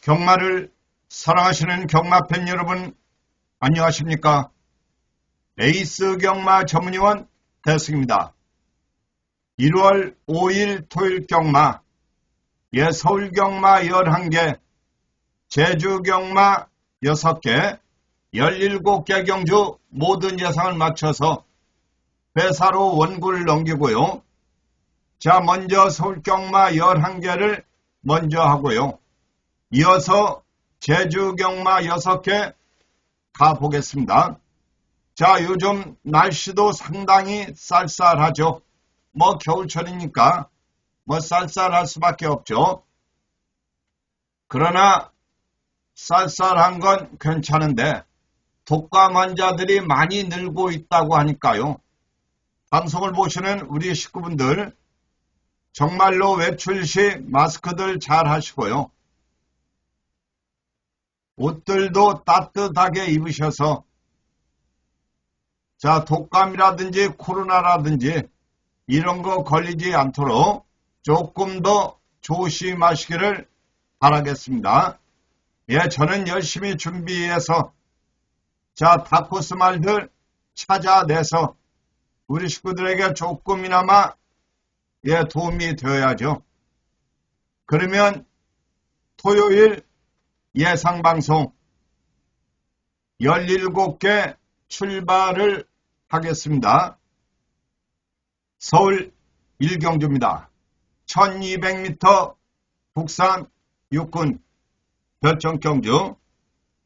경마를 사랑하시는 경마팬 여러분, 안녕하십니까? 에이스 경마 전문위원 대승입니다. 1월 5일 토요일 경마, 서울 경마 11개, 제주 경마 6개, 17개 경주 모든 예상을 맞춰서 회사로 원구를 넘기고요. 자, 먼저 서울 경마 11개를 먼저 하고요. 이어서 제주 경마 6개 가보겠습니다. 자, 요즘 날씨도 상당히 쌀쌀하죠. 겨울철이니까 쌀쌀할 수밖에 없죠. 그러나 쌀쌀한 건 괜찮은데 독감 환자들이 많이 늘고 있다고 하니까요. 방송을 보시는 우리 식구분들 정말로 외출 시 마스크들 잘 하시고요. 옷들도 따뜻하게 입으셔서 자, 독감이라든지 코로나라든지 이런 거 걸리지 않도록 조금 더 조심하시기를 바라겠습니다. 저는 열심히 준비해서 자, 다코스 말들 찾아내서 우리 식구들에게 조금이나마 도움이 되어야죠. 그러면 토요일 예상방송 17개 출발을 하겠습니다. 서울 1경주입니다. 1200m 북산 육군 별정경주.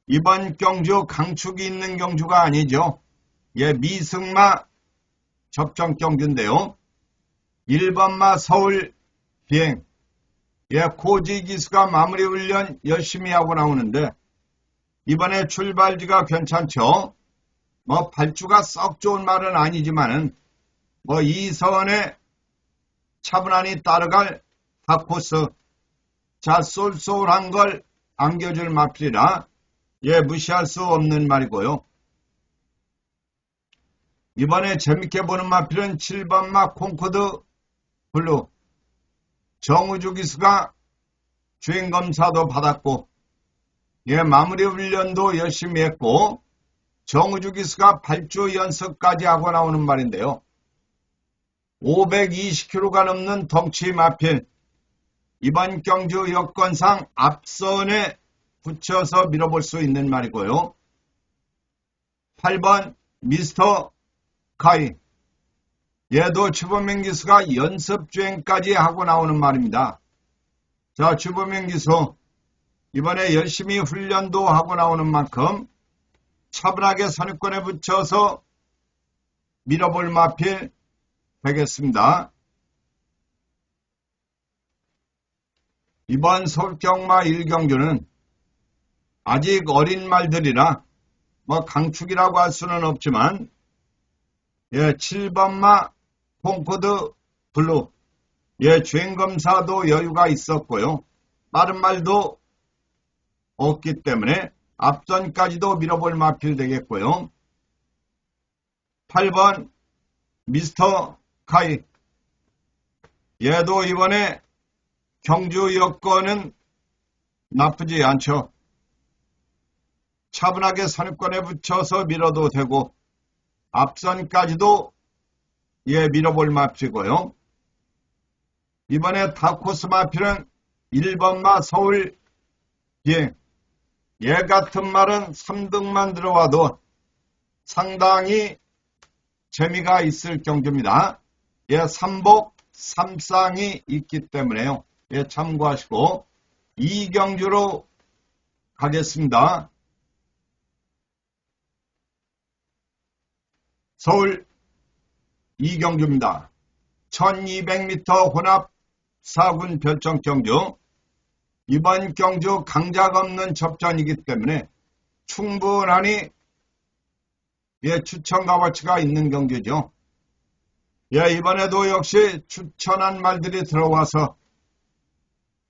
이번 경주 강축이 있는 경주가 아니죠. 미승마 접전경주인데요. 1번마 서울 비행. 고지기수가 마무리 훈련 열심히 하고 나오는데 이번에 출발지가 괜찮죠. 발주가 썩 좋은 말은 아니지만은 이선에 차분하니 따라갈 다코스. 자, 쏠쏠한 걸 안겨줄 마필이라 무시할 수 없는 말이고요. 이번에 재밌게 보는 마필은 7번마 콩코드 블루. 정우주 기수가 주행검사도 받았고 마무리 훈련도 열심히 했고 정우주 기수가 발주 연습까지 하고 나오는 말인데요. 520kg가 넘는 덩치 마필. 이번 경주 여건상 앞선에 붙여서 밀어볼 수 있는 말이고요. 8번 미스터 카이. 얘도 주범행 기수가 연습 주행까지 하고 나오는 말입니다. 자, 주범행 기수 이번에 열심히 훈련도 하고 나오는 만큼 차분하게 선입권에 붙여서 밀어볼 마필 되겠습니다. 이번 서울경마 1경주는 아직 어린 말들이라 강축이라고 할 수는 없지만 7번마 콩코드 블루. 주행검사도 여유가 있었고요. 빠른 말도 없기 때문에 앞선까지도 밀어볼 마필 되겠고요. 8번 미스터 카이. 얘도 이번에 경주 여건은 나쁘지 않죠. 차분하게 선입권에 붙여서 밀어도 되고 앞선까지도 밀어볼 마필이고요. 이번에 다코스 마필은 1번마 서울 비행. 같은 말은 3등만 들어와도 상당히 재미가 있을 경주입니다. 3복 3쌍이 있기 때문에요. 참고하시고 2경주로 가겠습니다. 서울 2경주입니다. 1200m 혼합 4군 별정경주. 이번 경주 강작 없는 접전이기 때문에 충분하니 추천 값어치가 있는 경주죠. 이번에도 역시 추천한 말들이 들어와서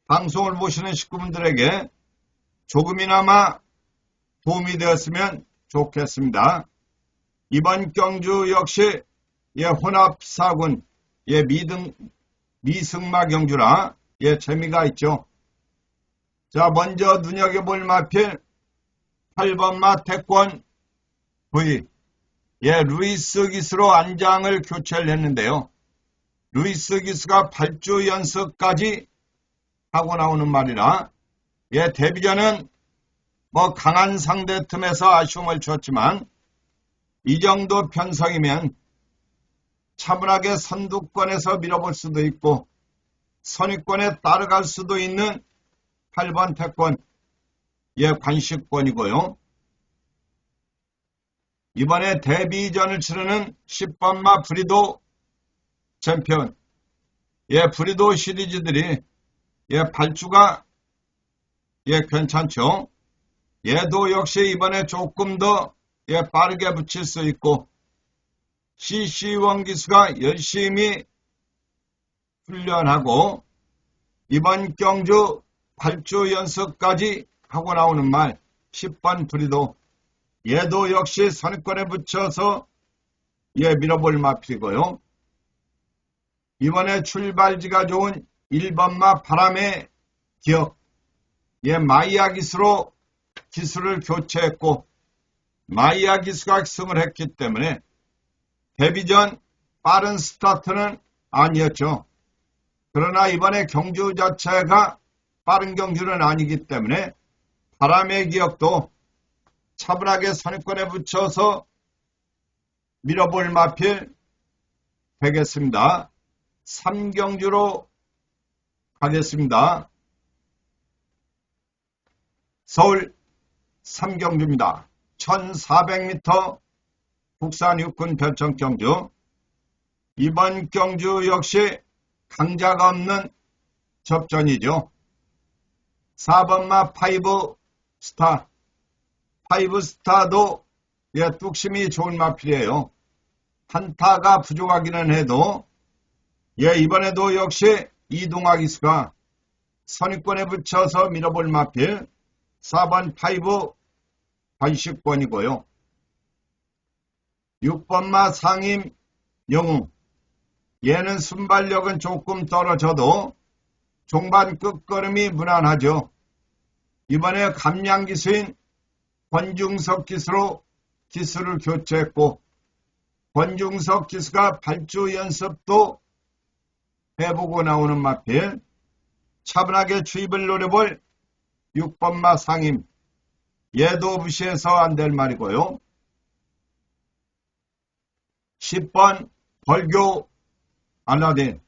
방송을 보시는 식구분들에게 조금이나마 도움이 되었으면 좋겠습니다. 이번 경주 역시 혼합 4군 미승마 경주라 재미가 있죠. 자, 먼저 눈여겨볼 마필 8번 마 태권 V. 루이스 기수로 안장을 교체를 했는데요. 루이스 기수가 8주 연습까지 하고 나오는 말이라 데뷔전은 강한 상대 틈에서 아쉬움을 줬지만 이 정도 편성이면 차분하게 선두권에서 밀어볼 수도 있고 선위권에 따라갈 수도 있는 8번 태권 관식권이고요. 이번에 데뷔전을 치르는 10번 마 브리도 챔피언. 브리도 시리즈들이 8주가 괜찮죠. 얘도 역시 이번에 조금 더 빠르게 붙일 수 있고 CC1 기수가 열심히 훈련하고 이번 경주 8주 연습까지 하고 나오는 말 10번 브리도 얘도 역시 선입권에 붙여서 밀어볼 마필이고요. 이번에 출발지가 좋은 1번 마 바람의 기억 마이야 기수로 기수를 교체했고 마이야 기수가 승을 했기 때문에 데뷔전 빠른 스타트는 아니었죠. 그러나 이번에 경주 자체가 빠른 경주는 아니기 때문에 바람의 기억도 차분하게 선입권에 붙여서 밀어볼 마필 되겠습니다. 3경주로 가겠습니다. 서울 3경주입니다. 1400m 국산 육군 별천경주. 이번 경주 역시 강자가 없는 접전이죠. 4번 마 파이브 스타. 파이브 스타도 뚝심이 좋은 마필이에요. 한타가 부족하기는 해도 이번에도 역시 이동화 기수가 선입권에 붙여서 밀어볼 마필 4번 파이브 관식권이고요. 6번 마 상임 영웅. 얘는 순발력은 조금 떨어져도 종반 끝걸음이 무난하죠. 이번에 감량 기수인 권중석 기수로 기수를 교체했고 권중석 기수가 8주 연습도 해보고 나오는 마필 차분하게 추입을 노려볼 6번 마 상임. 얘도 무시해서 안 될 말이고요. 10번 벌교 알라딘.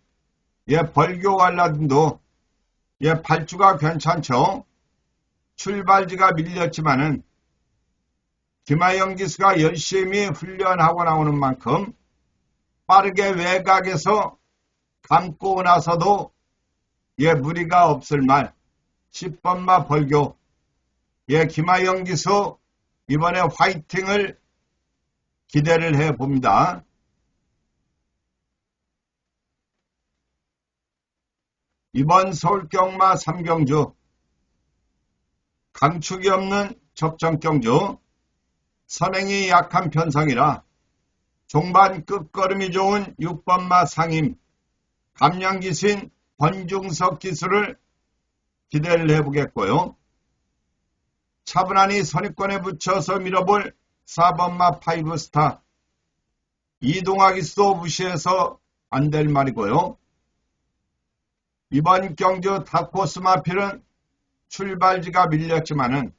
벌교 알라딘도 8주가 괜찮죠. 출발지가 밀렸지만은 김하영 기수가 열심히 훈련하고 나오는 만큼 빠르게 외곽에서 감고 나서도 무리가 없을 말 10번 마 벌교. 김하영 기수 이번에 화이팅을 기대를 해봅니다. 이번 서울경마 3경주 강축이 없는 접전경주. 선행이 약한 편성이라 종반 끝걸음이 좋은 6번 마 상임 감량기수인 권중석 기수를 기대를 해보겠고요. 차분하니 선입권에 붙여서 밀어볼 4번 마 파이브 스타. 이동화 기수도 무시해서 안 될 말이고요. 이번 경주 다코스 마필은 출발지가 밀렸지만은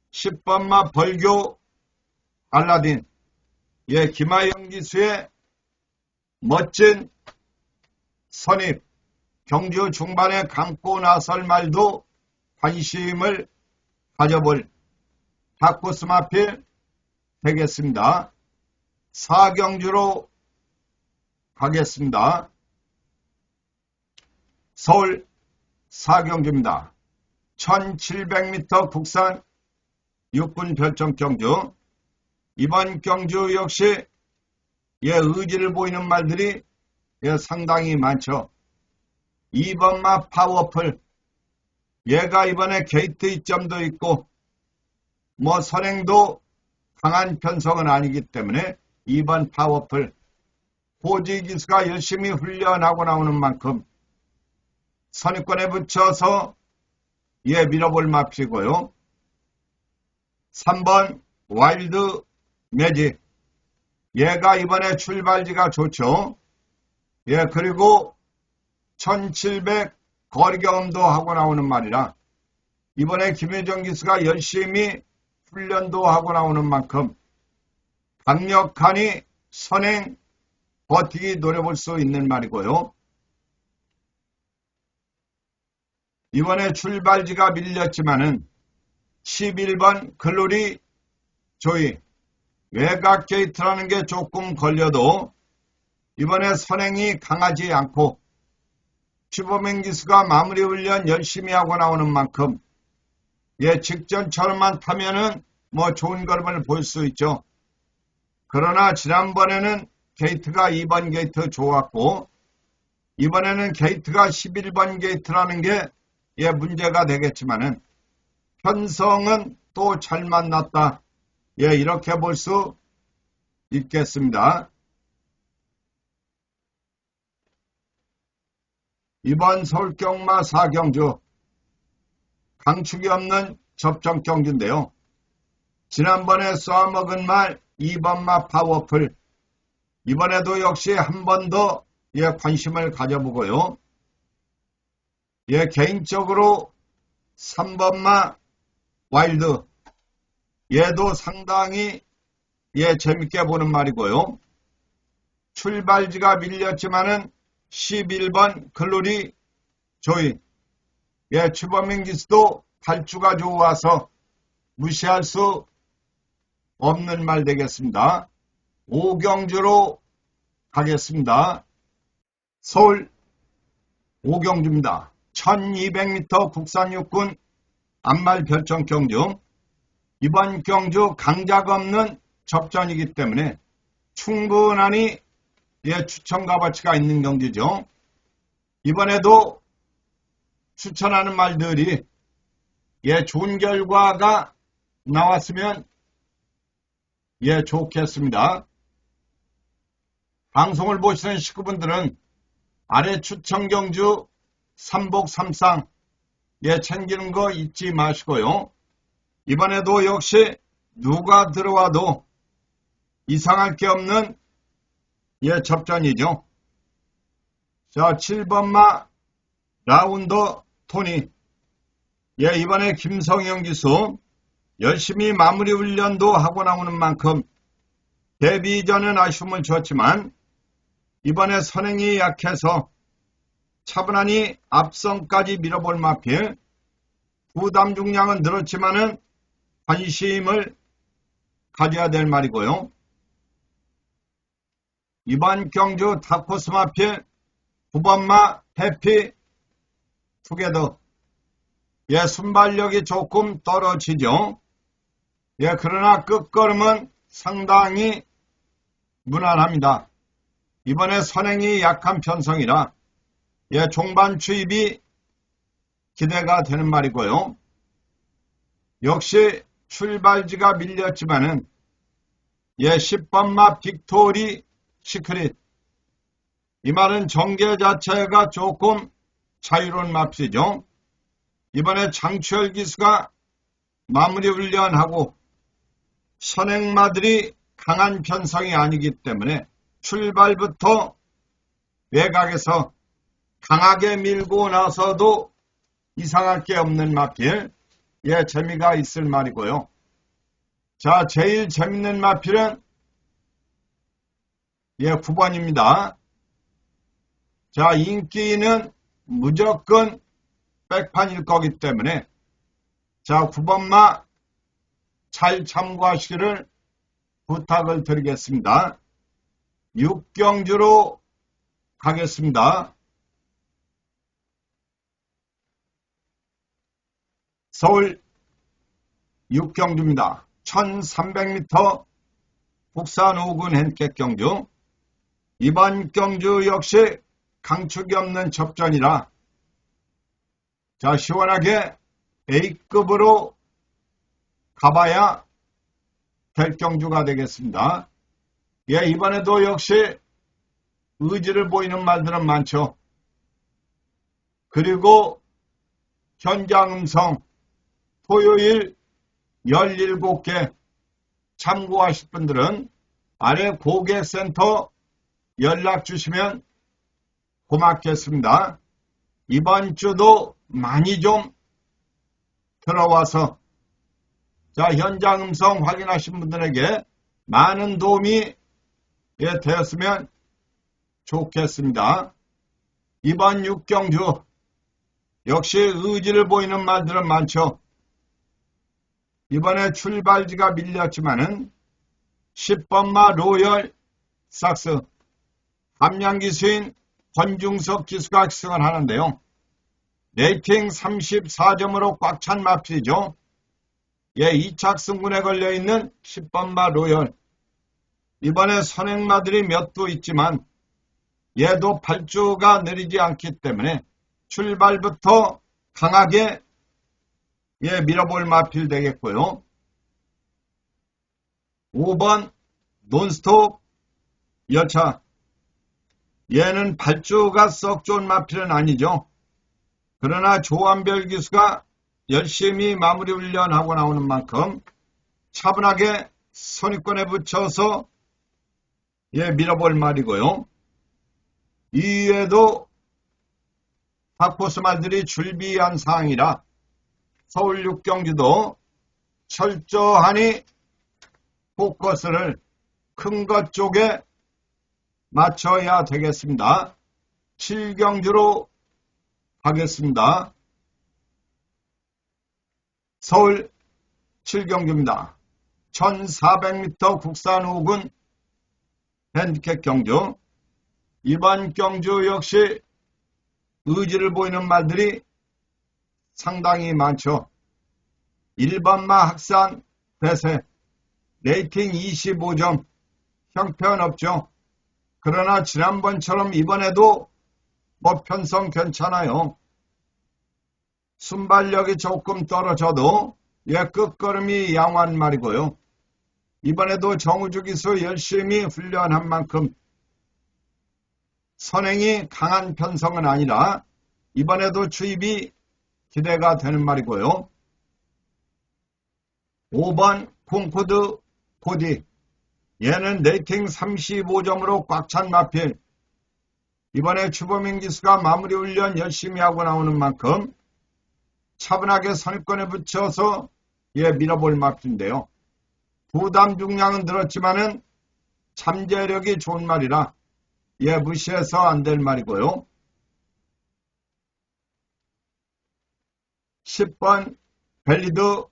10번 마 벌교 알라딘. 김하영 기수의 멋진 선입 경주 중반에 감고 나설 말도 관심을 가져볼 다코스 마필 되겠습니다. 4경주로 가겠습니다. 서울 4경주입니다. 1700m 국산 육군 별점 경주. 이번 경주 역시 의지를 보이는 말들이 상당히 많죠. 2번 마 파워풀. 얘가 이번에 게이트 이점도 있고 선행도 강한 편성은 아니기 때문에 2번 파워풀. 호지 기수가 열심히 훈련하고 나오는 만큼 선입권에 붙여서 밀어볼 마필이고요. 3번 와일드 매직. 얘가 이번에 출발지가 좋죠. 그리고 1700 거리 경험도 하고 나오는 말이라 이번에 김혜정 기수가 열심히 훈련도 하고 나오는 만큼 강력하니 선행 버티기 노려볼 수 있는 말이고요. 이번에 출발지가 밀렸지만은 11번 글로리 조이. 외곽 게이트라는 게 조금 걸려도 이번에 선행이 강하지 않고 슈퍼맨 기수가 마무리 훈련 열심히 하고 나오는 만큼 직전처럼만 타면은 좋은 걸음을 볼 수 있죠. 그러나 지난번에는 게이트가 2번 게이트 좋았고 이번에는 게이트가 11번 게이트라는 게 문제가 되겠지만은 편성은 또 잘 만났다. 이렇게 볼 수 있겠습니다. 이번 서울경마 4경주 강축이 없는 접전 경주인데요. 지난번에 쏘아먹은 말 2번마 파워풀. 이번에도 역시 한 번 더 관심을 가져보고요. 개인적으로 3번마 와일드. 얘도 상당히 재밌게 보는 말이고요. 출발지가 밀렸지만은 11번 글로리 조이. 슈퍼맨 기수도 발주가 좋아서 무시할 수 없는 말 되겠습니다. 5경주로 가겠습니다. 서울 5경주입니다. 1200m 국산 육군 암말 별정 경주. 이번 경주 강자가 없는 접전이기 때문에 충분하니 추천 값어치가 있는 경주죠. 이번에도 추천하는 말들이 좋은 결과가 나왔으면 좋겠습니다. 방송을 보시는 식구분들은 아래 추천 경주 3복 3상 챙기는 거 잊지 마시고요. 이번에도 역시 누가 들어와도 이상할 게 없는 접전이죠. 자, 7번마 라운더 토니. 이번에 김성영 기수 열심히 마무리 훈련도 하고 나오는 만큼 데뷔 전은 아쉬움을 줬지만 이번에 선행이 약해서 차분하니 앞선까지 밀어볼 마필. 부담 중량은 늘었지만은 관심을 가져야 될 말이고요. 이번 경주 다코스 마필 9번마 해피 투게더. 순발력이 조금 떨어지죠. 그러나 끝걸음은 상당히 무난합니다. 이번에 선행이 약한 편성이라 종반 추입이 기대가 되는 말이고요. 역시 출발지가 밀렸지만은 10번마 빅토리 시크릿. 이 말은 전개 자체가 조금 자유로운 맙시죠. 이번에 장추열 기수가 마무리 훈련하고 선행마들이 강한 편성이 아니기 때문에 출발부터 외곽에서 강하게 밀고 나서도 이상할 게 없는 마필. 재미가 있을 말이고요. 자, 제일 재밌는 마필은 9번입니다. 자, 인기는 무조건 백판일 거기 때문에 자, 9번마 잘 참고하시기를 부탁을 드리겠습니다. 6경주로 가겠습니다. 서울 6경주입니다. 1300m 국산 5군 핸켓 경주. 이번 경주 역시 강축이 없는 접전이라 자, 시원하게 A급으로 가봐야 될 경주가 되겠습니다. 이번에도 역시 의지를 보이는 말들은 많죠. 그리고 현장 음성 토요일 17개 참고하실 분들은 아래 고객센터 연락 주시면 고맙겠습니다. 이번 주도 많이 좀 들어와서 현장 음성 확인하신 분들에게 많은 도움이 되었으면 좋겠습니다. 이번 6경주 역시 의지를 보이는 말들은 많죠. 이번에 출발지가 밀렸지만은 10번마 로열 삭스 함양 기수인 권중석 기수가 기승을 하는데요. 레이팅 34점으로 꽉 찬 마필이죠. 2착 승군에 걸려있는 10번마 로열. 이번에 선행마들이 몇 도 있지만 얘도 발주가 느리지 않기 때문에 출발부터 강하게 밀어볼 마필 되겠고요. 5번 논스톱 열차. 얘는 발주가 썩 좋은 마필은 아니죠. 그러나 조한별 기수가 열심히 마무리 훈련하고 나오는 만큼 차분하게 선입권에 붙여서 밀어볼 말이고요. 이외에도 닭포스 말들이 줄비한 상황이라 서울 6경주도 철저하니 포커스를 큰 것 쪽에 맞춰야 되겠습니다. 7경주로 가겠습니다. 서울 7경주입니다. 1400m 국산 5군 핸디캡 경주. 이번 경주 역시 의지를 보이는 말들이 상당히 많죠. 1번마 학산 대세 레이팅 25점 형편없죠. 그러나 지난번처럼 이번에도 편성 괜찮아요. 순발력이 조금 떨어져도 끝걸음이 양호한 말이고요. 이번에도 정우주 기수 열심히 훈련한 만큼 선행이 강한 편성은 아니라 이번에도 추입이 기대가 되는 말이고요. 5번 콩코드 코디. 얘는 레이팅 35점으로 꽉 찬 마필. 이번에 추범인 기수가 마무리 훈련 열심히 하고 나오는 만큼 차분하게 선입권에 붙여서 밀어볼 마필인데요. 부담 중량은 늘었지만은 잠재력이 좋은 말이라 무시해서 안 될 말이고요. 10번 벨리드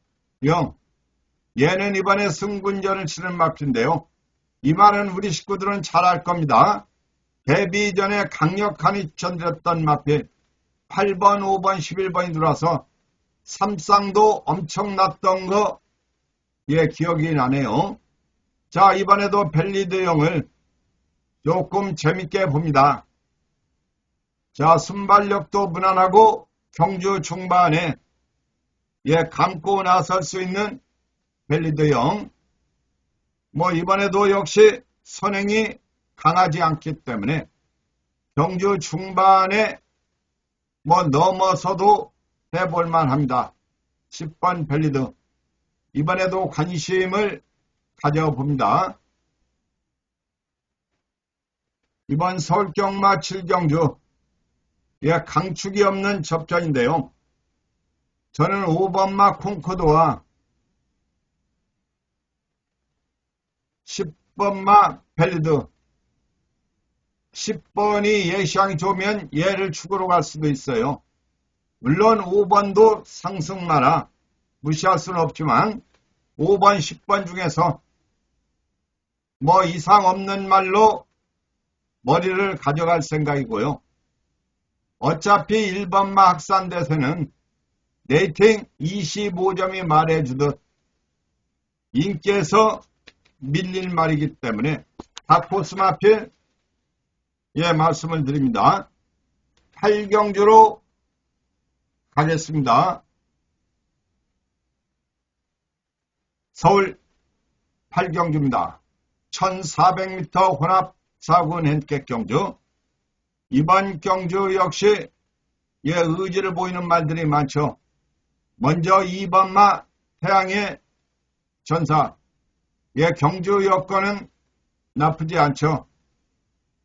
영. 얘는 이번에 승군전을 치른 마필인데요. 이 말은 우리 식구들은 잘 알 겁니다. 데뷔 전에 강력한 입전드렸던 마필 8번, 5번, 11번이 들어와서 삼쌍도 엄청났던 거 기억이 나네요. 자, 이번에도 벨리드 형을 조금 재밌게 봅니다. 자, 순발력도 무난하고 경주 중반에 감고 나설 수 있는 벨리드 형. 이번에도 역시 선행이 강하지 않기 때문에 경주 중반에 넘어서도 해볼만 합니다. 10번 벨리드. 이번에도 관심을 가져봅니다. 이번 서울경마 7경주 강축이 없는 접전인데요. 저는 5번마 콩코드와 10번마 벨리드 10번이 예시양이 좋으면 얘를 축으로 갈 수도 있어요. 물론 5번도 상승마라 무시할 수는 없지만 5번, 10번 중에서 이상 없는 말로 머리를 가져갈 생각이고요. 어차피 1번마 학산대세는 레이팅 25점이 말해주듯 인기에서 밀릴 말이기 때문에 닭포스 마필 말씀을 드립니다. 8경주로 가겠습니다. 서울 8경주입니다. 1400m 혼합 4군 핸디캡 경주. 이번 경주 역시 예, 의지를 보이는 말들이 많죠. 먼저 2번마 태양의 전사. 예, 경주 여건은 나쁘지 않죠.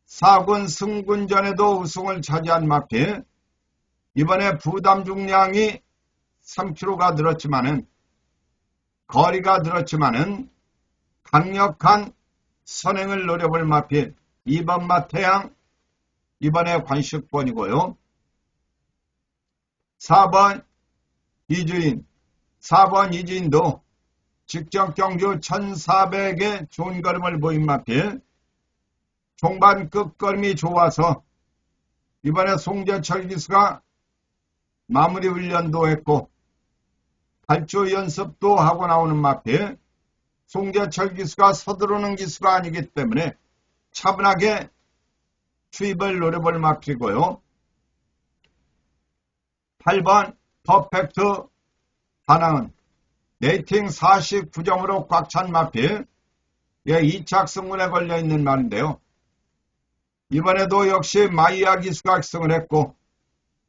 4군 승군전에도 우승을 차지한 마필. 이번에 부담 중량이 3kg가 늘었지만은, 거리가 늘었지만은, 강력한 선행을 노려볼 마필. 2번마 태양, 이번에 관식번이고요. 4번 이주인. 4번 이주인도 직전 경주 1400의 좋은 걸음을 보인 마필. 종반 끝걸음이 좋아서 이번에 송재철 기수가 마무리 훈련도 했고 발주 연습도 하고 나오는 마필. 송재철 기수가 서두르는 기수가 아니기 때문에 차분하게 투입을 노려볼 마필이고요. 8번 퍼펙트 다나은. 레이팅 49점으로 꽉 찬 마필. 예, 2착 승문에 걸려있는 말인데요. 이번에도 역시 마이야 기수가 악승을 했고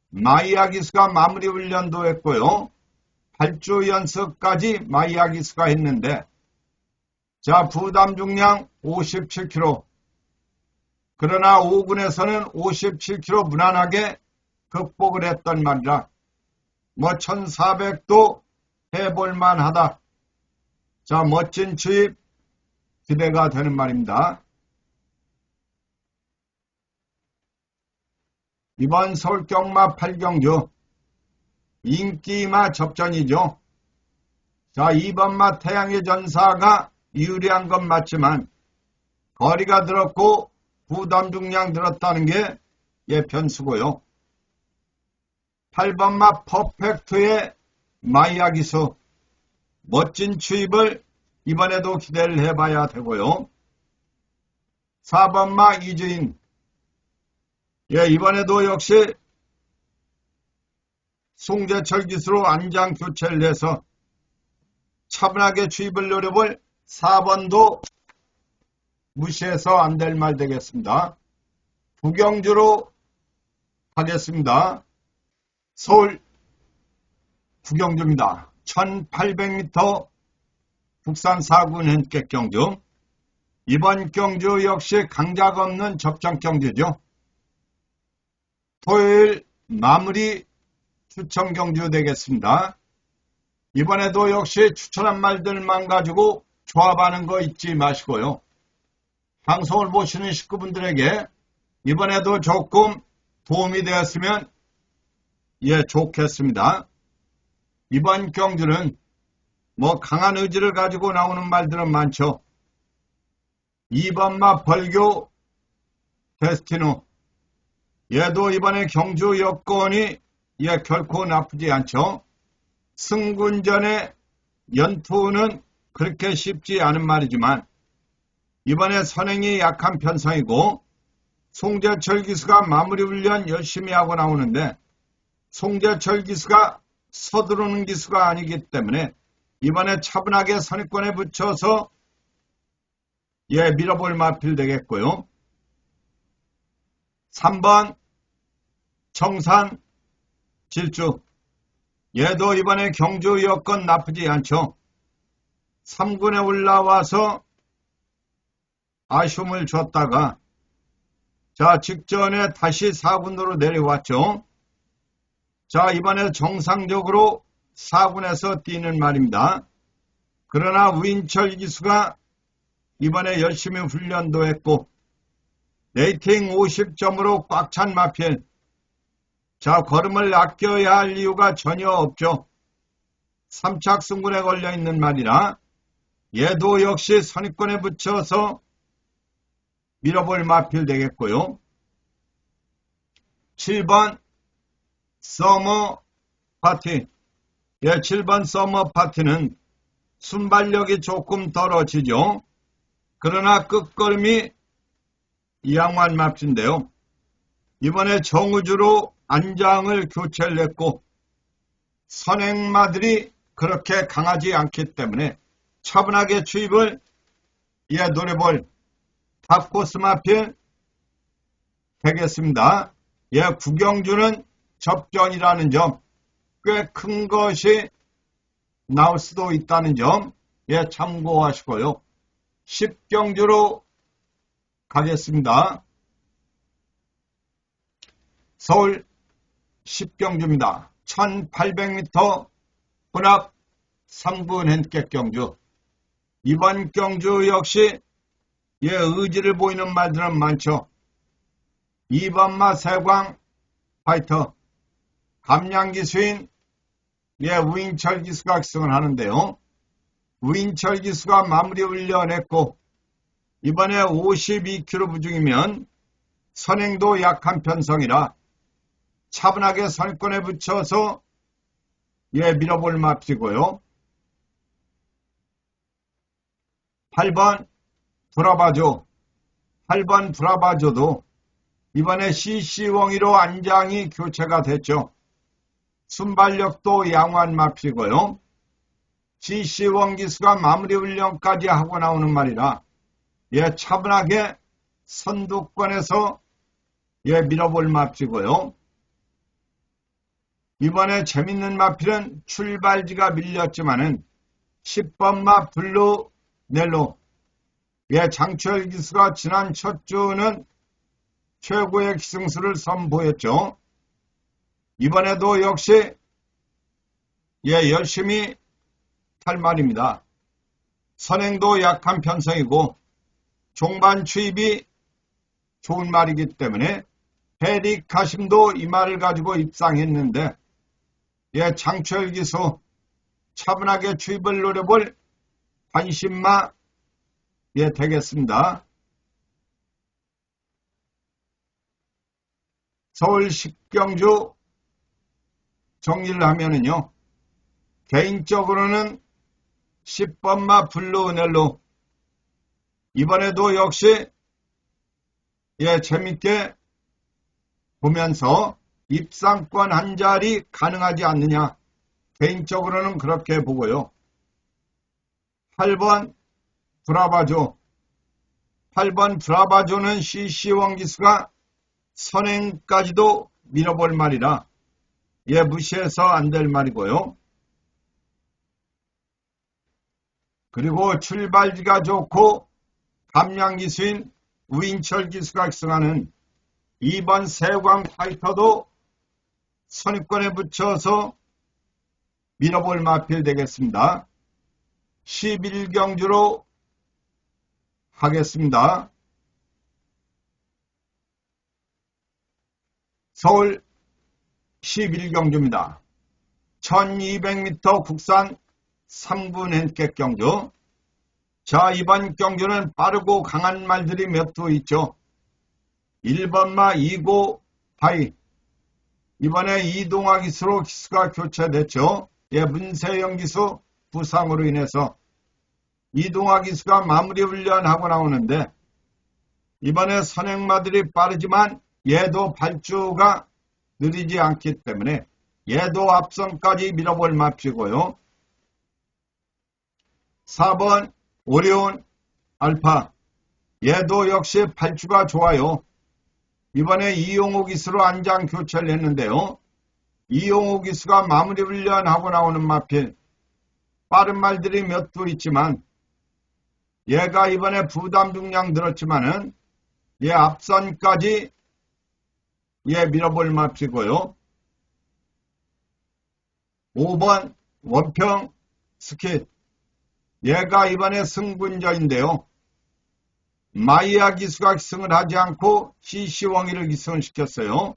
마이야 기수가 마무리 훈련도 했고요. 발주 연습까지 마이야 기수가 했는데, 자, 부담 중량 57kg. 그러나 5군에서는 57kg 무난하게 극복을 했던 말이라 뭐 1400도 해볼만 하다. 자, 멋진 추입 기대가 되는 말입니다. 이번 서울경마 8경주 인기마 접전이죠. 자, 2번마 태양의 전사가 유리한 건 맞지만 거리가 늘었고 부담 중량 늘었다는 게 변수고요. 8번마 퍼펙트의 마이야 기수. 멋진 추입을 이번에도 기대를 해봐야 되고요. 4번마 이주인. 예, 이번에도 역시 송재철 기수로 안장 교체를 해서 차분하게 추입을 노려볼 4번도 무시해서 안 될 말 되겠습니다. 구경주로 가겠습니다. 서울 구경주입니다. 1800m 국산 4군 현객 경주. 이번 경주 역시 강자가 없는 접전 경주죠. 토요일 마무리 추천 경주 되겠습니다. 이번에도 역시 추천한 말들만 가지고 조합하는 거 잊지 마시고요. 방송을 보시는 식구분들에게 이번에도 조금 도움이 되었으면 좋겠습니다. 이번 경주는 뭐 강한 의지를 가지고 나오는 말들은 많죠. 2번마 벌교 데스티노. 얘도 이번에 경주 여건이 결코 나쁘지 않죠. 승군전의 연투는 그렇게 쉽지 않은 말이지만 이번에 선행이 약한 편성이고 송재철 기수가 마무리 훈련 열심히 하고 나오는데 송재철 기수가 서두르는 기수가 아니기 때문에 이번에 차분하게 선입권에 붙여서 밀어볼 마필 되겠고요. 3번 청산 질주. 얘도 이번에 경주 여건 나쁘지 않죠. 3군에 올라와서 아쉬움을 줬다가 자, 직전에 다시 4군으로 내려왔죠. 자, 이번에 정상적으로 4군에서 뛰는 말입니다. 그러나 우인철 기수가 이번에 열심히 훈련도 했고 레이팅 50점으로 꽉 찬 마필. 자, 걸음을 아껴야 할 이유가 전혀 없죠. 3착 승군에 걸려있는 말이라 얘도 역시 선입권에 붙여서 밀어볼 마필 되겠고요. 7번 서머 파티. 7번 서머 파티는 순발력이 조금 떨어지죠. 그러나 끝걸음이 이양환 맙인데요. 이번에 정우주로 안장을 교체를 했고 선행마들이 그렇게 강하지 않기 때문에 차분하게 추입을 노려볼 탑코스 마필 되겠습니다. 구경주는 접전이라는 점, 꽤 큰 것이 나올 수도 있다는 점, 참고하시고요. 10경주로 가겠습니다. 서울 10경주입니다. 1800m 혼합 3분 핸디캡 경주. 이번 경주 역시 의지를 보이는 말들은 많죠. 2번마 세광 파이터, 감량기수인 우인철 기수가 기승을 하는데요. 우인철 기수가 마무리 훈련했고 이번에 52km 부중이면 선행도 약한 편성이라 차분하게 선권에 붙여서 밀어볼 맙시고요. 8번 브라바조. 8번 브라바조도 이번에 CC웡이로 안장이 교체가 됐죠. 순발력도 양호한 맙시고요. CC웡 기수가 마무리 훈련까지 하고 나오는 말이라 차분하게 선두권에서 밀어볼 맙시고요. 이번에 재밌는 마필은 출발지가 밀렸지만은 10번마 블루 넬로. 장철 기수가 지난 첫 주는 최고의 기승수를 선보였죠. 이번에도 역시 열심히 탈 말입니다. 선행도 약한 편성이고 종반 추입이 좋은 말이기 때문에 해리 가심도 이 말을 가지고 입상했는데 장철 기수 차분하게 추입을 노려볼 관심마 되겠습니다. 서울 10경주 정리를 하면은요. 개인적으로는 10번마 블루 넬로. 이번에도 역시 재밌게 보면서 입상권 한 자리 가능하지 않느냐. 개인적으로는 그렇게 보고요. 8번 브라바조. 8번 브라바조는 CC웡 기수가 선행까지도 밀어볼 말이라 무시해서 안 될 말이고요. 그리고 출발지가 좋고 감량 기수인 우인철 기수가 기승하는 2번 세광 파이터도 선입권에 붙여서 밀어볼 마필 되겠습니다. 11경주로 하겠습니다. 서울 11경주입니다. 1200m 국산 3분 핸디캡 경주. 자, 이번 경주는 빠르고 강한 말들이 몇 두 있죠. 1번마 이고 바이. 이번에 이동화 기수로 기수가 교체됐죠. 문세영 기수 부상으로 인해서 이동화 기수가 마무리 훈련하고 나오는데 이번에 선행마들이 빠르지만 얘도 발주가 느리지 않기 때문에 얘도 앞선까지 밀어볼 맙시고요. 4번 오리온 알파. 얘도 역시 발주가 좋아요. 이번에 이용호 기수로 안장 교체를 했는데요. 이용호 기수가 마무리 훈련하고 나오는 마필. 빠른 말들이 몇 두 있지만 얘가 이번에 부담 중량 들었지만은 앞선까지 밀어볼 맙시고요. 5번 원평 스킷. 얘가 이번에 승분자인데요. 마이야 기수가 기승을 하지 않고 CC웡이를 기승을 시켰어요.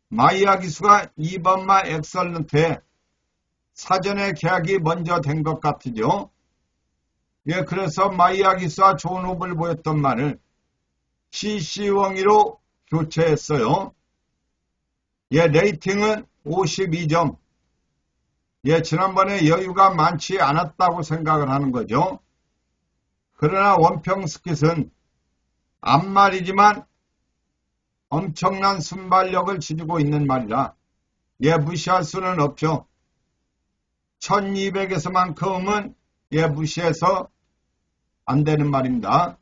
마이야 기수가 2번마 엑설런트에 사전에 계약이 먼저 된 것 같으죠. 그래서 마이야 기수와 좋은 호흡을 보였던 말을 CC웡이로 교체했어요. 레이팅은 52점. 지난번에 여유가 많지 않았다고 생각을 하는 거죠. 그러나 원평 스킷은 앞말이지만 엄청난 순발력을 지니고 있는 말이라 무시할 수는 없죠. 1200에서만큼은 무시해서 안 되는 말입니다.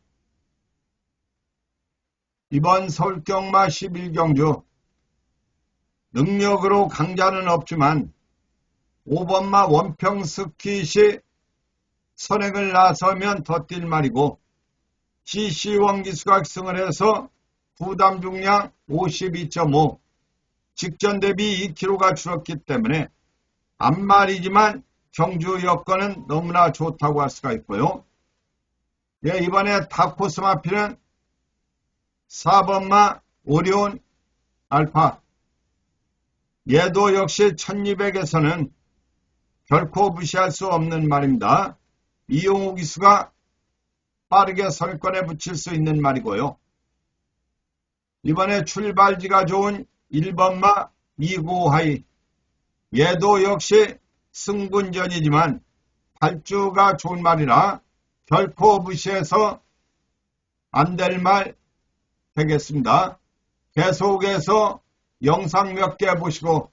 이번 서울경마 11경주 능력으로 강자는 없지만 5번마 원평 스킷이 선행을 나서면 더 뛸 말이고 GC 원기수가 승을 해서 부담 중량 52.5 직전 대비 2kg가 줄었기 때문에 앞말이지만 경주 여건은 너무나 좋다고 할 수가 있고요. 예, 이번에 다코스 마피는 4번마 오리온 알파. 얘도 역시 1200에서는 결코 무시할 수 없는 말입니다. 이용호 기수가 빠르게 선권에 붙일 수 있는 말이고요. 이번에 출발지가 좋은 1번마 미고하이. 얘도 역시 승분전이지만 발주가 좋은 말이라 결코 무시해서 안 될 말 되겠습니다. 계속해서 영상 몇 개 보시고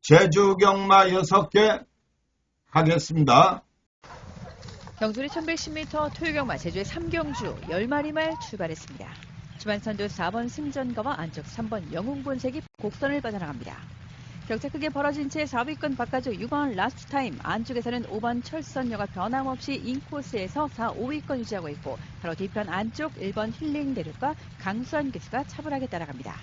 제주 경마 6개 하겠습니다. 경주리 1110m 토요경마 제주의 3경주 10마리 말 출발했습니다. 주반선두 4번 승전가와 안쪽 3번 영웅본색이 곡선을 빠져나갑니다. 격차 크게 벌어진 채 4위권 바깥쪽 6번 라스트타임, 안쪽에서는 5번 철선녀가 변함없이 인코스에서 4, 5위권 유지하고 있고 바로 뒤편 안쪽 1번 힐링 대륙과 강수환 기수가 차분하게 따라갑니다.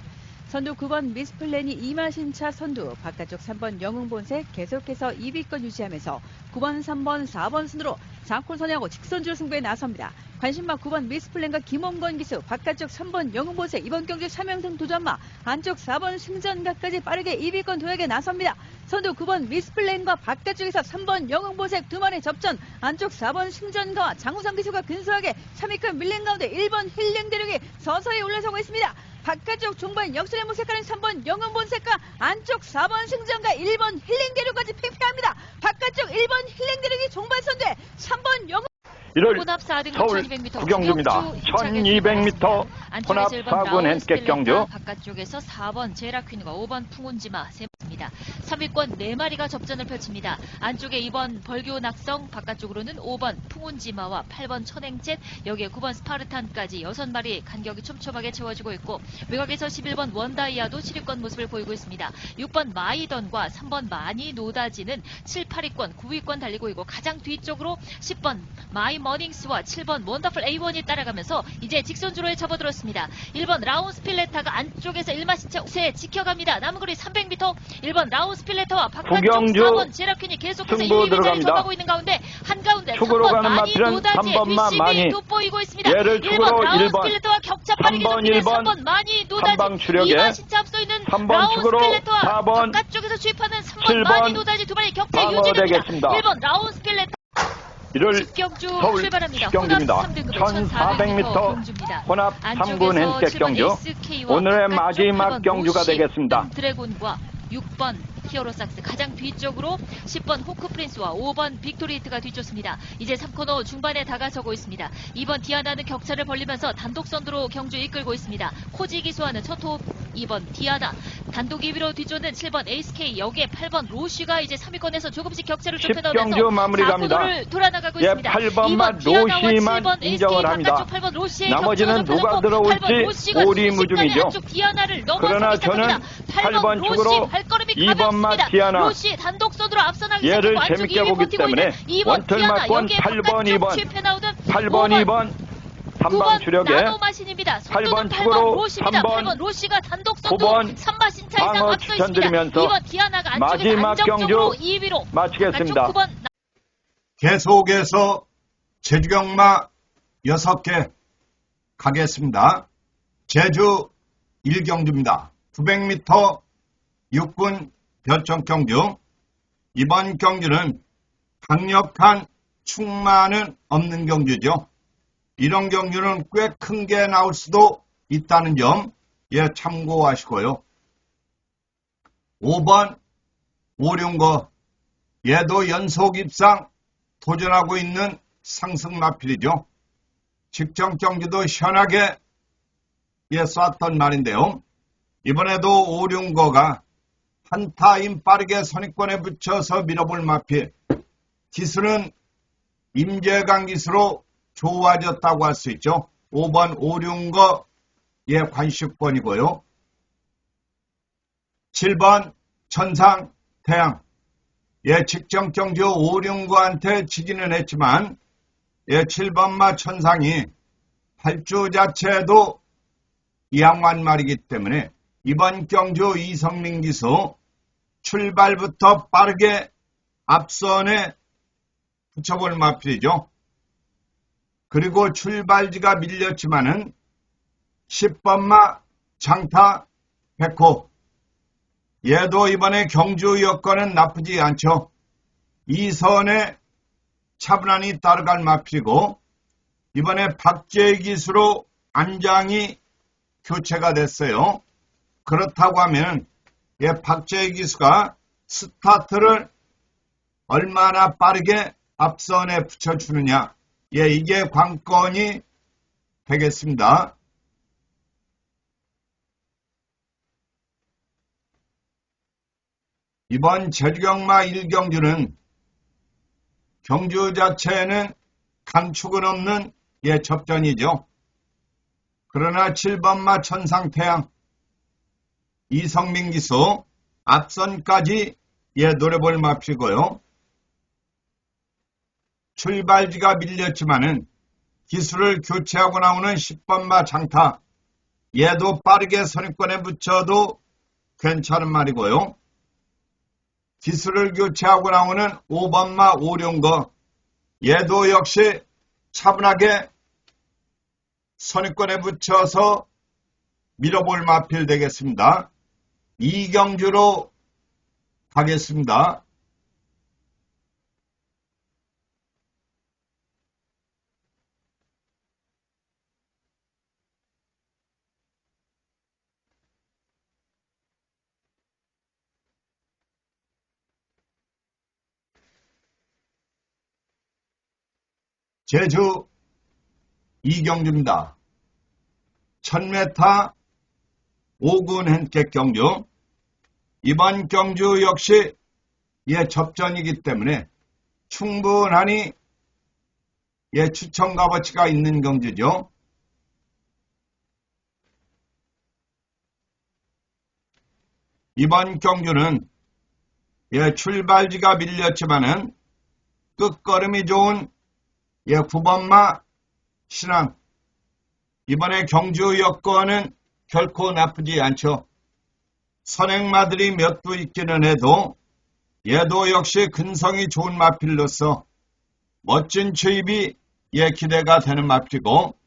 선두 9번 미스플랜이 이마신차 선두, 바깥쪽 3번 영웅본색 계속해서 2위권 유지하면서 9번, 3번, 4번 순으로 4콜 선회하고 직선주로 승부에 나섭니다. 관심마 9번 미스플랜과 김홍건 기수, 바깥쪽 3번 영웅본색, 이번 경주 3연승 도전마, 안쪽 4번 승전가까지 빠르게 2위권 도약에 나섭니다. 선두 9번 미스플랜과 바깥쪽에서 3번 영웅본색 두 마리 접전, 안쪽 4번 승전가와 장우상 기수가 근소하게 3위권 밀린 가운데 1번 힐링 대륙이 서서히 올라서고 있습니다. 바깥쪽 종반 역전의 모색하는 3번 영웅본색과 안쪽 4번 승전가 1번 힐링 대륙까지 팽팽합니다. 바깥쪽 1번 힐링 대륙이 종반 선두에 3번 영웅 1월 서울 구경주입니다. 1200m 혼합 4군 핸객 경주. 바깥쪽에서 4번 제라퀸과 5번 풍운지마 세입니다. 3위권 4마리가 접전을 펼칩니다. 안쪽에 2번 벌교 낙성, 바깥쪽으로는 5번 풍운지마와 8번 천행젯, 여기에 9번 스파르탄까지 6마리 간격이 촘촘하게 채워지고 있고 외곽에서 11번 원다이아도 7위권 모습을 보이고 있습니다. 6번 마이던과 3번 마니 노다지는 7, 8위권, 9위권 달리고 있고 가장 뒤쪽으로 10번 마이 머닝스와 7번 원더풀 A1이 따라가면서 이제 직선주로에 접어들었습니다. 1번 라운스 필레타가 안쪽에서 1마신차 지켜갑니다. 남은 거리 300m 1번 라운스 필레타와 바깥쪽 4번 제라퀸이 계속해서 1, 2위 자리 접하고 있는 가운데 한가운데 3번 마니 노다지의 뒷심이 돋보이고 있습니다. 1번 라운스 필레타와 격차 빠르게 접니다. 3번 마니 노다지 2마신차 앞서 있는 라운스 필레타와 바깥쪽에서 주입하는 3번 마니 노다지 두 마리 격차 유지됩니다. 1번 라운스 필레타 1월 서울 출발합니다. 직경주입니다. 1400m 혼합 3군 핸객 경주. 오늘의 마지막 경주가 되겠습니다. 드래곤과 6번 히어로삭스 가장 뒤쪽으로 10번 호크프린스와 5번 빅토리히트가 뒤쫓습니다. 이제 3코너 중반에 다가서고 있습니다. 2번 디아나는 격차를 벌리면서 단독 선두로 경주 이끌고 있습니다. 코지 기수하는 첫 호흡 2번 디아나, 단독 2위로 뒤쫓는 7번 에이스K, 여기에 8번 로쉬가 이제 3위권에서 조금씩 격차를 좁혀나오면서 4코너를 돌아나가고 있습니다. 8번만 로시만 인정을 합니다. 나머지는 누가 들어올지 오리무중이죠. 그러나 저는 8번 축으로 2번만 디아나, 로시 단독 선두로 앞서나기 얘를 재밌게 보기 때문에 원털 맞권 8번 2번 8번 2번 3번 주력에 8번 축으로 3번 로시가 단독 선두 9번 3마신 차 이상 방어 앞서 있습니다. 추천드리면서 2번 디아나가 마지막 경주 2위로 마치겠습니다. 계속해서 제주경마 6개 가겠습니다. 제주 1경주입니다. 900m 6군 별정경주. 이번 경주는 강력한 충만은 없는 경주죠. 이런 경주는 꽤 큰 게 나올 수도 있다는 점 참고하시고요. 5번 오륜거, 얘도 연속 입상 도전하고 있는 상승마필이죠. 직전 경주도 시원하게 쐈던 말인데요. 이번에도 오륜거가 한 타임 빠르게 선입권에 붙여서 밀어볼 마필. 기수는 임재강 기수로 좋아졌다고 할 수 있죠. 5번 오륜거 관식권이고요. 7번 천상 태양. 예, 직전 경주 5, 6구한테 지기는 했지만, 예, 7번마 천상이 8주 자체도 양완말이기 때문에 이번 경주 이성민 기수 출발부터 빠르게 앞선에 붙여볼 마필이죠. 그리고 출발지가 밀렸지만은 10번마 장타 백호. 얘도 이번에 경주 여건은 나쁘지 않죠. 이 선에 차분하니 따라갈 마필이고, 이번에 박재희 기수로 안장이 교체가 됐어요. 그렇다고 하면 박재희 기수가 스타트를 얼마나 빠르게 앞선에 붙여주느냐, 이게 관건이 되겠습니다. 이번 제주경마 1경주는 경주 자체는 감축은 없는 접전이죠. 그러나 7번마 천상태양 이성민 기수 앞선까지 노려볼 마필이고요. 출발지가 밀렸지만은 기수를 교체하고 나오는 10번마 장타, 얘도 빠르게 선입권에 붙여도 괜찮은 말이고요. 기수를 교체하고 나오는 5번마 오룡거, 얘도 역시 차분하게 선입권에 붙여서 밀어볼 마필 되겠습니다. 이경주로 가겠습니다. 제주 이경주입니다. 1000m 5군 핸객 경주. 이번 경주 역시 접전이기 때문에 충분하니 추천 값어치가 있는 경주죠. 이번 경주는 출발지가 밀렸지만은 끝걸음이 좋은 9번마 신앙. 이번에 경주 여건은 결코 나쁘지 않죠. 선행마들이 몇 두 있기는 해도 얘도 역시 근성이 좋은 마필로서 멋진 추입이 기대가 되는 마필이고,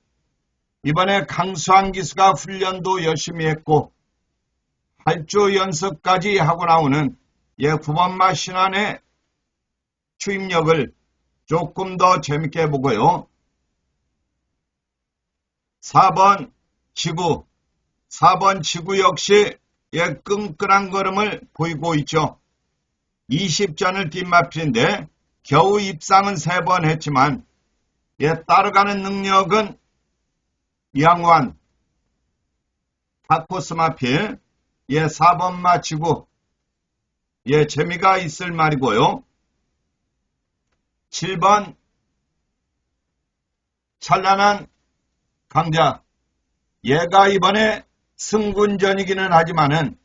이번에 강수한 기수가 훈련도 열심히 했고 8주 연습까지 하고 나오는 9번마 신안의 추입력을 조금 더 재밌게 보고요. 4번 지구. 4번 지구 역시 끈끈한 걸음을 보이고 있죠. 20전을 뛴 마필인데 겨우 입상은 3번 했지만 따라가는 능력은 양호한 다코스 마필. 4번마 지구. 재미가 있을 말이고요. 7번 찬란한 강자. 얘가 이번에 승군전이기는 하지만은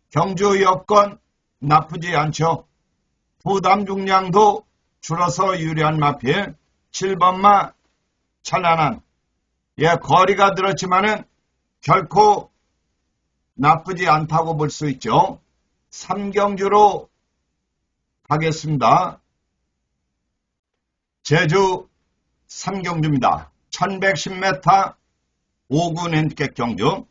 경주 여건 나쁘지 않죠. 부담 중량도 줄어서 유리한 마필. 7번마 찬란한. 거리가 늘었지만은 결코 나쁘지 않다고 볼 수 있죠. 3경주로 가겠습니다. 제주 3경주입니다. 1110m 5군 핸디캡 경주.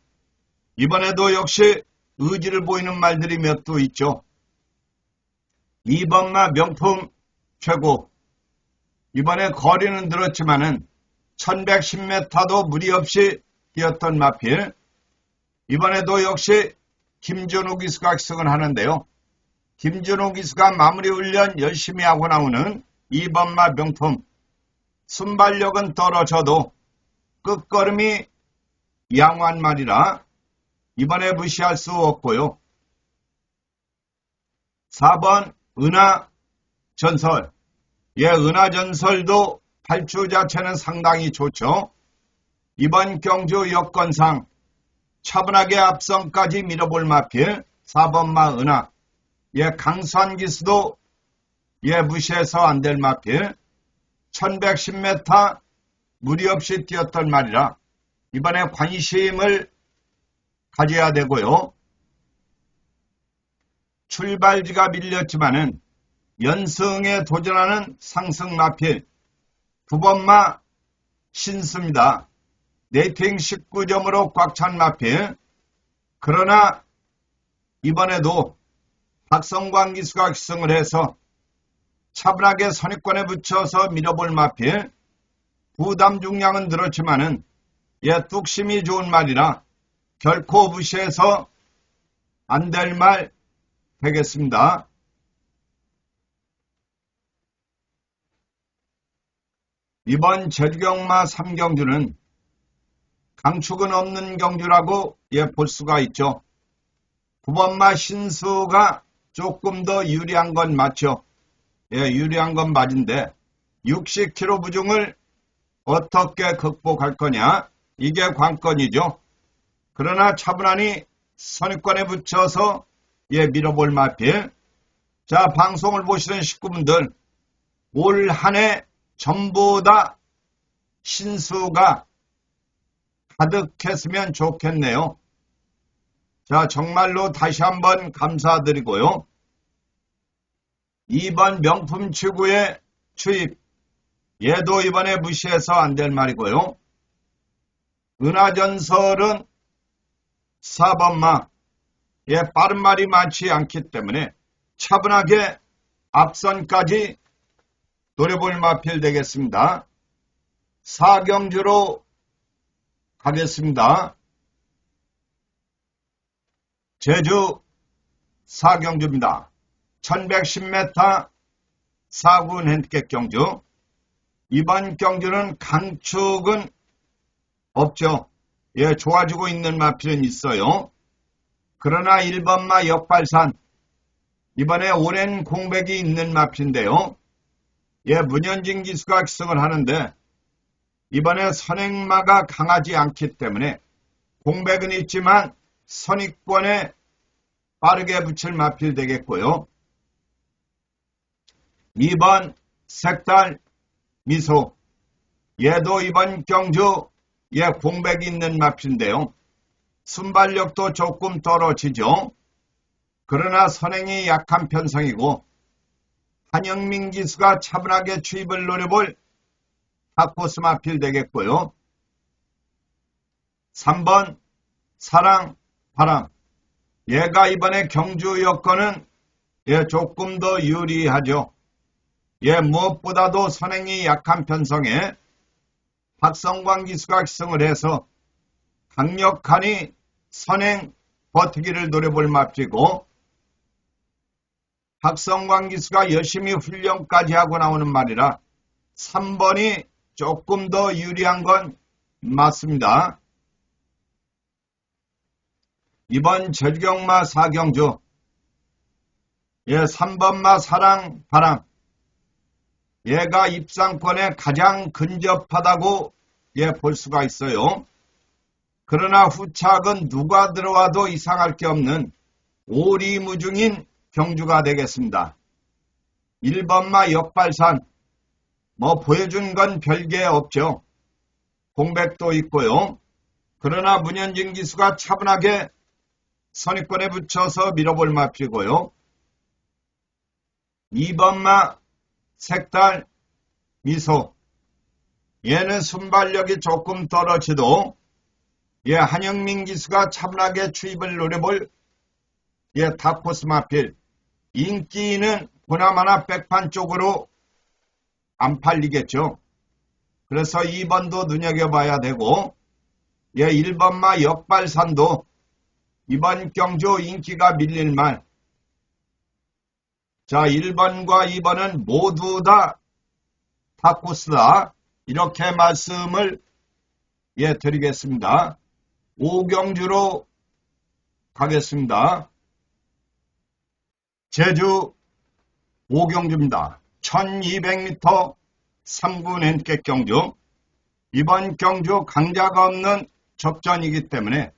이번에도 역시 의지를 보이는 말들이 몇 두 있죠. 2번마 명품 최고. 이번에 거리는 늘었지만은 1110m도 무리 없이 뛰었던 마필. 이번에도 역시 김준호 기수가 학습을 하는데요. 김준호 기수가 마무리 훈련 열심히 하고 나오는 2번마 명품. 순발력은 떨어져도 끝걸음이 양호한 말이라 이번에 무시할 수 없고요. 4번 은하전설. 은하전설도 8주 자체는 상당히 좋죠. 이번 경주 여건상 차분하게 앞선까지 밀어볼 마필. 4번마 은하. 예, 강수한 기수도 예, 무시해서 안 될 마필. 1110m 무리 없이 뛰었던 말이라 이번에 관심을 가져야 되고요. 출발지가 밀렸지만은 연승에 도전하는 상승 마필 9번마 신수입니다. 레이팅 19점으로 꽉 찬 마필. 그러나 이번에도 박성광 기수가 기승을 해서 차분하게 선입권에 붙여서 밀어볼 마필. 부담 중량은 늘었지만은 예, 뚝심이 좋은 말이라 결코 무시해서 안 될 말 되겠습니다. 이번 제주경마 3경주는 강축은 없는 경주라고 예, 볼 수가 있죠. 9번마 신수가 조금 더 유리한 건 맞죠. 예, 유리한 건 맞은데 60kg 부중을 어떻게 극복할 거냐, 이게 관건이죠. 그러나 차분하니 선입관에 붙여서 예, 밀어볼 마필. 자, 방송을 보시는 식구분들, 올 한 해 전부 다 신수가 가득했으면 좋겠네요. 자, 정말로 다시 한번 감사드리고요. 2번 명품치구의 추입, 얘도 이번에 무시해서 안 될 말이고요. 은하전설은 4번마, 예, 빠른 말이 많지 않기 때문에 차분하게 앞선까지 노려볼 마필 되겠습니다. 4경주로 가겠습니다. 제주 4경주입니다. 1110m 4군 핸디캡 경주. 이번 경주는 강축은 없죠. 예, 좋아지고 있는 마필은 있어요. 그러나 1번마 역발산, 이번에 오랜 공백이 있는 마필인데요. 예, 문현진 기수가 기승을 하는데 이번에 선행마가 강하지 않기 때문에 공백은 있지만 선입권에 빠르게 붙일 마필 되겠고요. 2번 색달 미소, 얘도 이번 경주 예, 공백이 있는 마필인데요. 순발력도 조금 떨어지죠. 그러나 선행이 약한 편성이고 한영민 기수가 차분하게 추입을 노려볼 핫코스 마필 되겠고요. 3번 사랑 바람, 얘가 이번에 경주 여건은 예, 조금 더 유리하죠. 예, 무엇보다도 선행이 약한 편성에 박성광 기수가 기승을 해서 강력하니 선행 버티기를 노려볼 마필이고, 박성광 기수가 열심히 훈련까지 하고 나오는 말이라 3번이 조금 더 유리한 건 맞습니다. 이번 제주경마 4경주, 예, 3번마 사랑 바람, 얘가 입상권에 가장 근접하다고 예, 볼 수가 있어요. 그러나 후착은 누가 들어와도 이상할 게 없는 오리무중인 경주가 되겠습니다. 1번마 역발산, 뭐 보여준 건 별게 없죠. 공백도 있고요. 그러나 문현진 기수가 차분하게 선입권에 붙여서 밀어볼 마필이고요. 2번마 색달 미소, 얘는 순발력이 조금 떨어지도 예, 한영민 기수가 차분하게 추입을 노려볼 예, 탑코스 마필. 인기는 보나마나 백판 쪽으로 안 팔리겠죠. 그래서 2번도 눈여겨봐야 되고, 예, 1번마 역발산도 이번 경주 인기가 밀릴 말. 자, 1번과 2번은 모두 다 탑코스다, 이렇게 말씀을 예, 드리겠습니다. 5경주로 가겠습니다. 제주 5경주입니다. 1200m 3군 핸디캡 경주. 이번 경주 강자가 없는 접전이기 때문에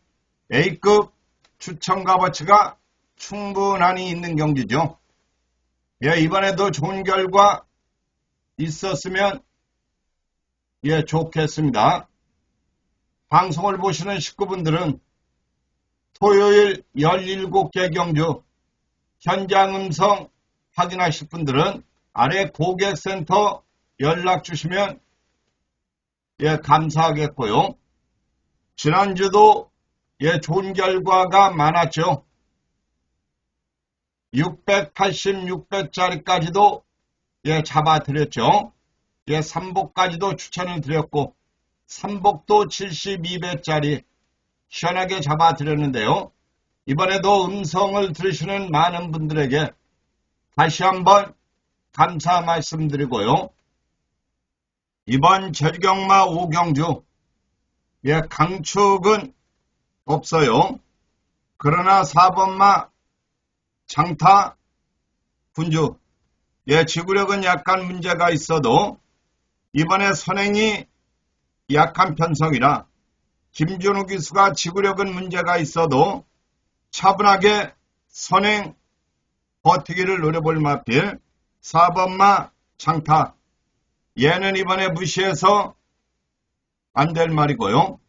A급 추천 값어치가 충분하니 있는 경기죠. 예, 이번에도 좋은 결과 있었으면 좋겠습니다. 방송을 보시는 식구분들은 토요일 17개 경주 현장 음성 확인하실 분들은 아래 고객센터 연락 주시면 감사하겠고요. 지난주도 좋은 결과가 많았죠. 680, 600짜리까지도 삼복까지도 추천을 드렸고 삼복도 72배짜리 시원하게 잡아드렸는데요. 이번에도 음성을 들으시는 많은 분들에게 다시 한번 감사 말씀드리고요. 이번 절경마 5경주 강축은 없어요. 그러나 4번마 장타 군주 지구력은 약간 문제가 있어도 이번에 선행이 약한 편성이라 김준우 기수가 지구력은 문제가 있어도 차분하게 선행 버티기를 노려볼 마필 4번마 장타 얘는 이번에 무시해서 안 될 말이고요.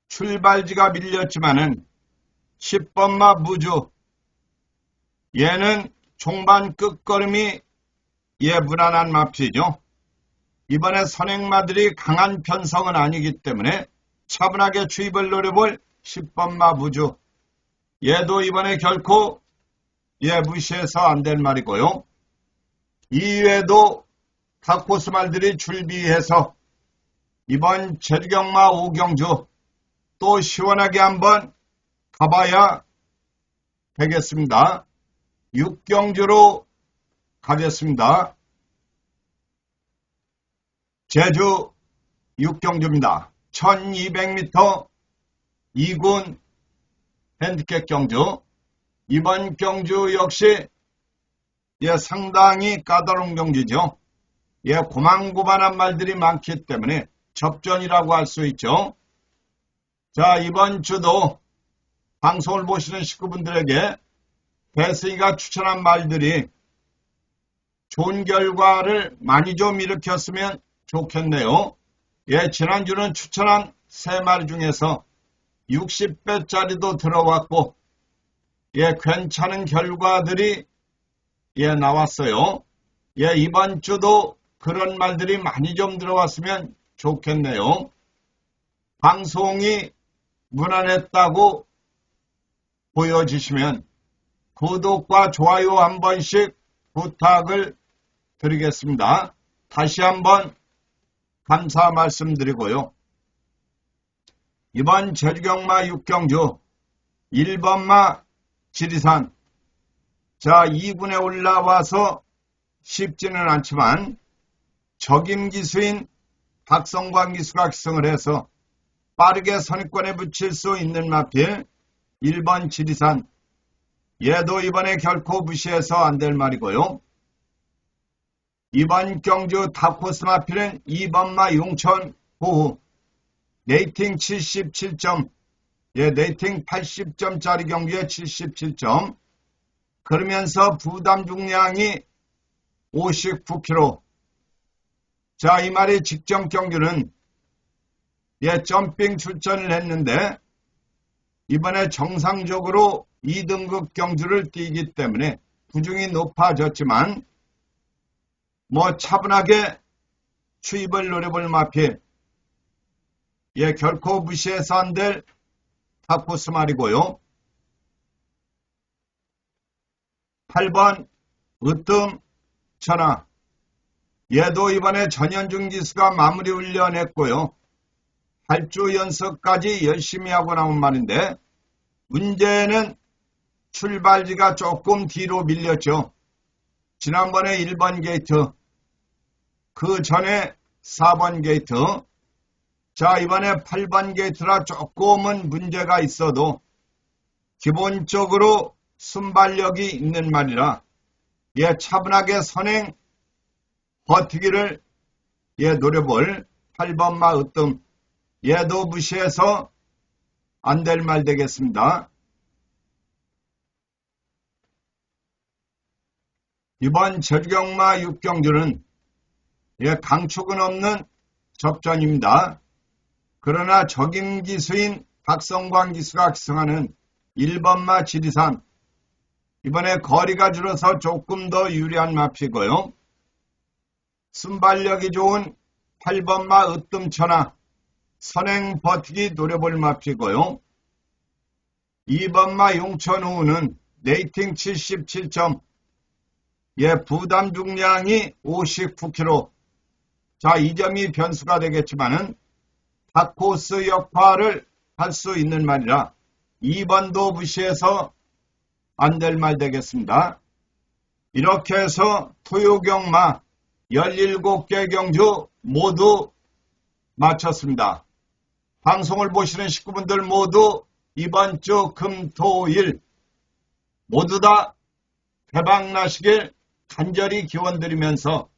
출발지가 밀렸지만은 10번마 무주 얘는 종반 끝걸음이 무난한 마필이죠. 이번에 선행마들이 강한 편성은 아니기 때문에 차분하게 추입을 노려볼 10번마 무주 얘도 이번에 결코 무시해서 안 될 말이고요. 이외에도 다코스 말들이 출비해서 이번 절경마 5경주 또 시원하게 한번 가봐야 되겠습니다. 6경주로 가겠습니다. 제주 6경주입니다. 1200m 2군 핸디캡 경주. 이번 경주 역시 상당히 까다로운 경주죠. 고만고만한 말들이 많기 때문에 접전이라고 할 수 있죠. 자, 이번 주도 방송을 보시는 식구분들에게 배승이가 추천한 말들이 좋은 결과를 많이 좀 일으켰으면 좋겠네요. 지난주는 추천한 3마리 중에서 60배짜리도 들어왔고 괜찮은 결과들이 나왔어요. 이번 주도 그런 말들이 많이 좀 들어왔으면 좋겠네요. 방송이 무난했다고 보여주시면 구독과 좋아요 한 번씩 부탁을 드리겠습니다. 다시 한번 감사 말씀드리고요. 이번 절경마 6경주 1번마 지리산 자 2군에 올라와서 쉽지는 않지만 적임 기수인 박성광 기수가 기승을 해서 빠르게 선입권에 붙일 수 있는 마필 1번 지리산 얘도 이번에 결코 무시해서 안 될 말이고요. 이번 경주 탑코스 마필은 2번마 용천 호우 레이팅 77점 레이팅 80점짜리 경기에 77점 그러면서 부담 중량이 59kg 자, 이 말이 직전 경주는 점핑 출전을 했는데 이번에 정상적으로 2등급 경주를 뛰기 때문에 부중이 높아졌지만 차분하게 추입을 노려볼 마필 결코 무시해서 안 될 탑코스 말이고요. 8번 으뜸 천하 얘도 이번에 전현중 기수가 마무리 훈련했고요. 8주 연습까지 열심히 하고 나온 말인데 문제는 출발지가 조금 뒤로 밀렸죠. 지난번에 1번 게이트 그 전에 4번 게이트 자 이번에 8번 게이트라 조금은 문제가 있어도 기본적으로 순발력이 있는 말이라 차분하게 선행 버티기를 노려볼 8번마 으뜸 얘도 무시해서 안 될 말 되겠습니다. 이번 제주경마 6경주는 강축은 없는 접전입니다. 그러나 적임 기수인 박성광 기수가 기승하는 1번마 지리산, 이번에 거리가 줄어서 조금 더 유리한 마피고요. 순발력이 좋은 8번마 으뜸천하, 선행 버티기 노려볼 마피고요. 2번마 용천우는 레이팅 77점, 부담 중량이 59kg. 자, 이 점이 변수가 되겠지만은 다코스 역할을 할 수 있는 말이라 2번도 무시해서 안 될 말 되겠습니다. 이렇게 해서 토요경마 17개 경주 모두 마쳤습니다. 방송을 보시는 식구분들 모두 이번 주 금, 토, 일 모두 다 대박 나시길 간절히 기원드리면서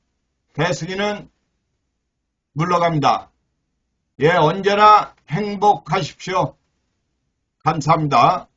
대승이는 물러갑니다. 언제나 행복하십시오. 감사합니다.